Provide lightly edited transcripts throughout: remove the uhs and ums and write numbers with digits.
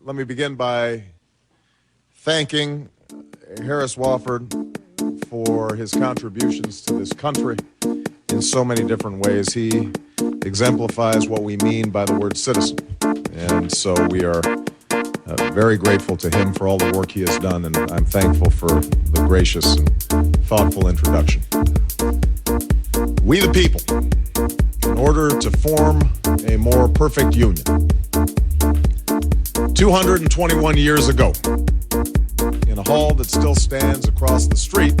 Let me begin by thanking Harris Wofford for his contributions to this country in so many different ways. He exemplifies what we mean by the word citizen. And so we are very grateful to him for all the work he has done, and I'm thankful for the gracious and thoughtful introduction. We the people, in order to form a more perfect union, 221 years ago, in a hall that still stands across the street,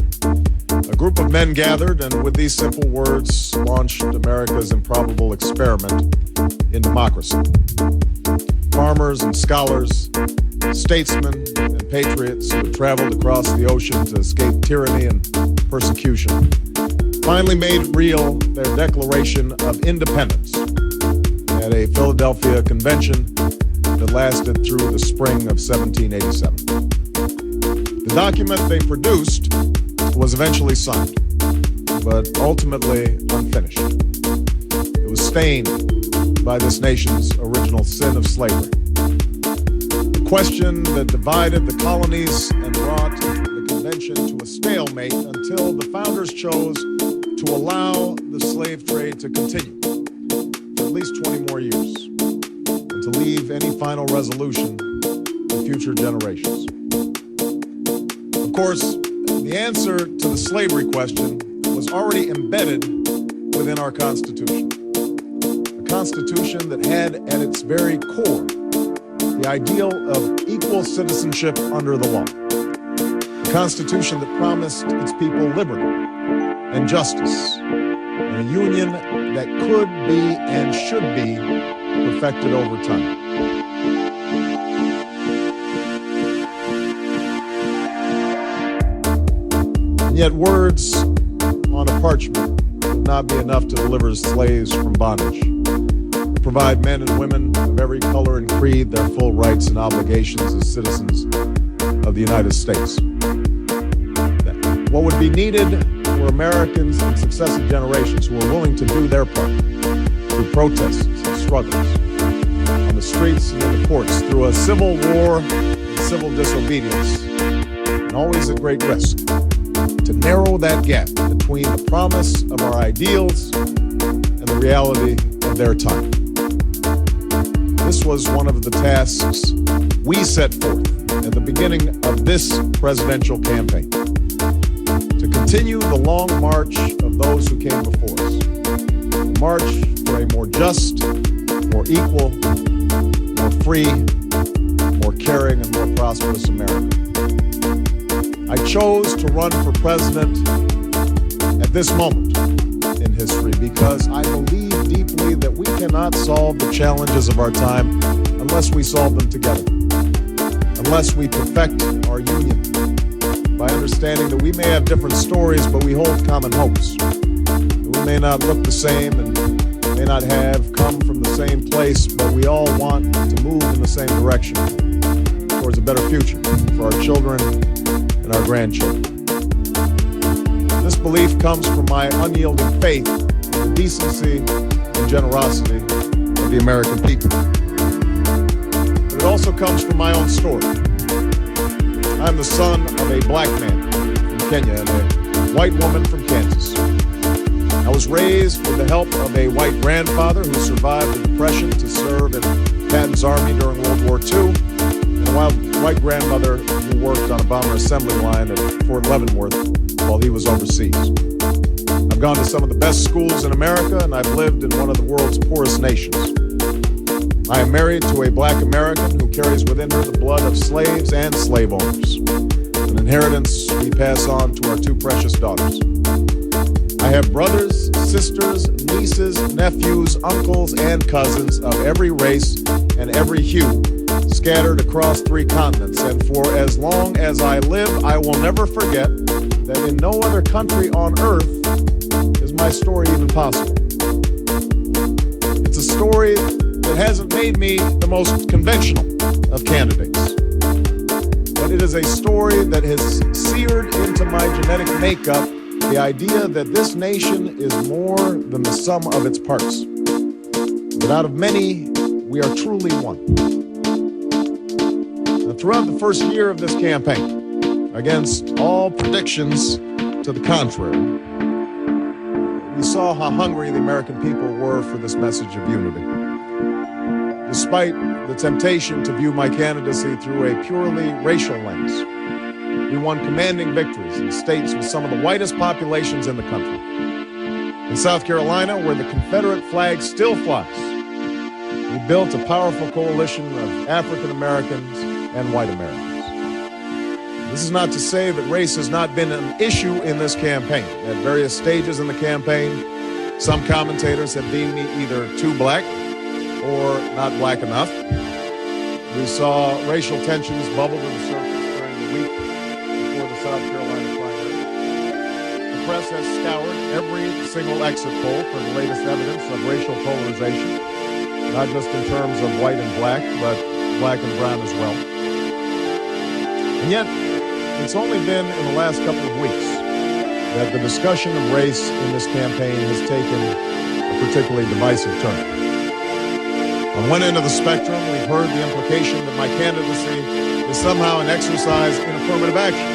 a group of men gathered and with these simple words launched America's improbable experiment in democracy. Farmers and scholars, statesmen and patriots who had traveled across the ocean to escape tyranny and persecution finally made real their Declaration of Independence at a Philadelphia convention that lasted through the spring of 1787. The document they produced was eventually signed, but ultimately unfinished. It was stained by this nation's original sin of slavery. The question that divided the colonies and brought the convention to a stalemate until the founders chose to allow the slave trade to continue for at least 20 more years and to leave any final resolution to future generations. Of course, the answer to the slavery question was already embedded within our Constitution. A Constitution that had at its very core the ideal of equal citizenship under the law. A Constitution that promised its people liberty and justice, and a union that could be and should be perfected over time. And yet words on a parchment would not be enough to deliver slaves from bondage, to provide men and women of every color and creed their full rights and obligations as citizens of the United States. What would be needed were Americans in successive generations who were willing to do their part through protests and struggles on the streets and in the courts, through a civil war and civil disobedience, and always at great risk, to narrow that gap between the promise of our ideals and the reality of their time. This was one of the tasks we set forth at the beginning of this presidential campaign, to continue the long march of those who came before us, a march for a more just, more equal, more free, more caring, and more prosperous America. I chose to run for president at this moment in history because I believe deeply that we cannot solve the challenges of our time unless we solve them together, unless we perfect our union by understanding that we may have different stories, but we hold common hopes. That we may not look the same and may not have come from the same place, but we all want to move in the same direction towards a better future for our children and our grandchildren. This belief comes from my unyielding faith in the decency and generosity of the American people. But it also comes from my own story. I'm the son of a black man from Kenya and a white woman from Kansas. I was raised with the help of a white grandfather who survived the Depression to serve in Patton's Army during World War II, and a white grandmother who worked on a bomber assembly line at Fort Leavenworth while he was overseas. I've gone to some of the best schools in America, and I've lived in one of the world's poorest nations. I am married to a black American who carries within her the blood of slaves and slave owners, an inheritance we pass on to our two precious daughters. I have brothers, sisters, nieces, nephews, uncles, and cousins of every race and every hue scattered across 3 continents, and for as long as I live, I will never forget that in no other country on earth is my story even possible. It's a story that hasn't made me the most conventional of candidates, but it is a story that has seared into my genetic makeup the idea that this nation is more than the sum of its parts, that out of many, we are truly one. But throughout the first year of this campaign, against all predictions to the contrary, we saw how hungry the American people were for this message of unity. Despite the temptation to view my candidacy through a purely racial lens, we won commanding victories in states with some of the whitest populations in the country. In South Carolina, where the Confederate flag still flies, we built a powerful coalition of African Americans and white Americans. This is not to say that race has not been an issue in this campaign. At various stages in the campaign, some commentators have deemed me either too black or not black enough. We saw racial tensions bubble to the surface during the week before the South Carolina primary. The press has scoured every single exit poll for the latest evidence of racial polarization, not just in terms of white and black, but black and brown as well. And yet, it's only been in the last couple of weeks that the discussion of race in this campaign has taken a particularly divisive turn. On one end of the spectrum, we've heard the implication that my candidacy is somehow an exercise in affirmative action.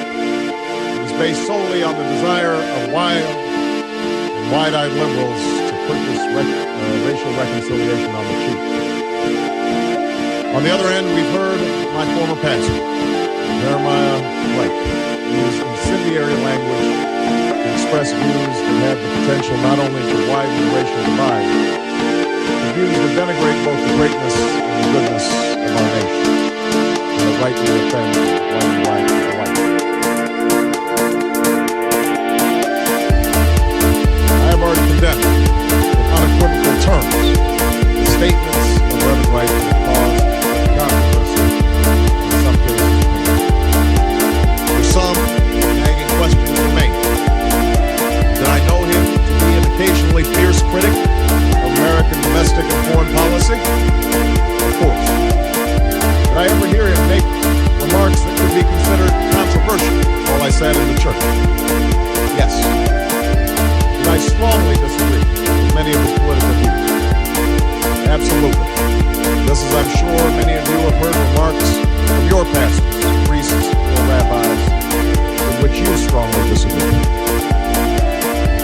It is based solely on the desire of wide-eyed liberals to put this racial reconciliation on the cheap. On the other end, we've heard my former pastor, Jeremiah Blake, use incendiary language to express views that have the potential not only to widen the racial divide, but views that denigrate both the greatness and the goodness of our nation, and that rightly offend white and black alike. I have already condemned in unequivocal terms the statements of Reverend Wright that have caused controversy in some cases. Some nagging questions remain. Did I know him to be an occasionally fierce critic of American domestic and foreign policy? Of course. Did I ever hear him make remarks that could be considered controversial while I sat in the church? Yes. Did I strongly disagree with many of his political views? Absolutely. Just as I'm sure many of you have heard remarks from your pastors, priests, or rabbis with which you strongly disagree.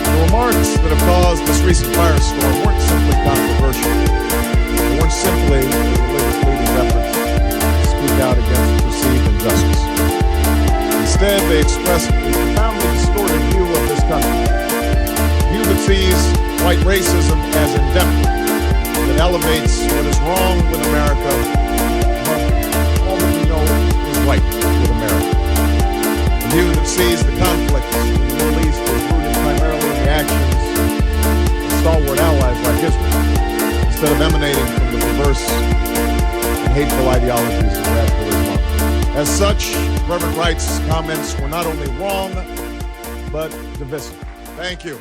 The remarks that have caused this recent firestorm weren't simply controversial. They weren't simply the religious leaders' efforts to speak out against perceived injustice. Instead, they expressed a profoundly distorted view of this country, a view that sees white racism as endemic, that elevates what is wrong with America above all that we know is right with America. A view that sees the conflict in the Middle East as rooted primarily in the actions of stalwart allies like Israel, instead of emanating from the perverse and hateful ideologies of radical Islam. As such, Reverend Wright's comments were not only wrong, but divisive. Thank you.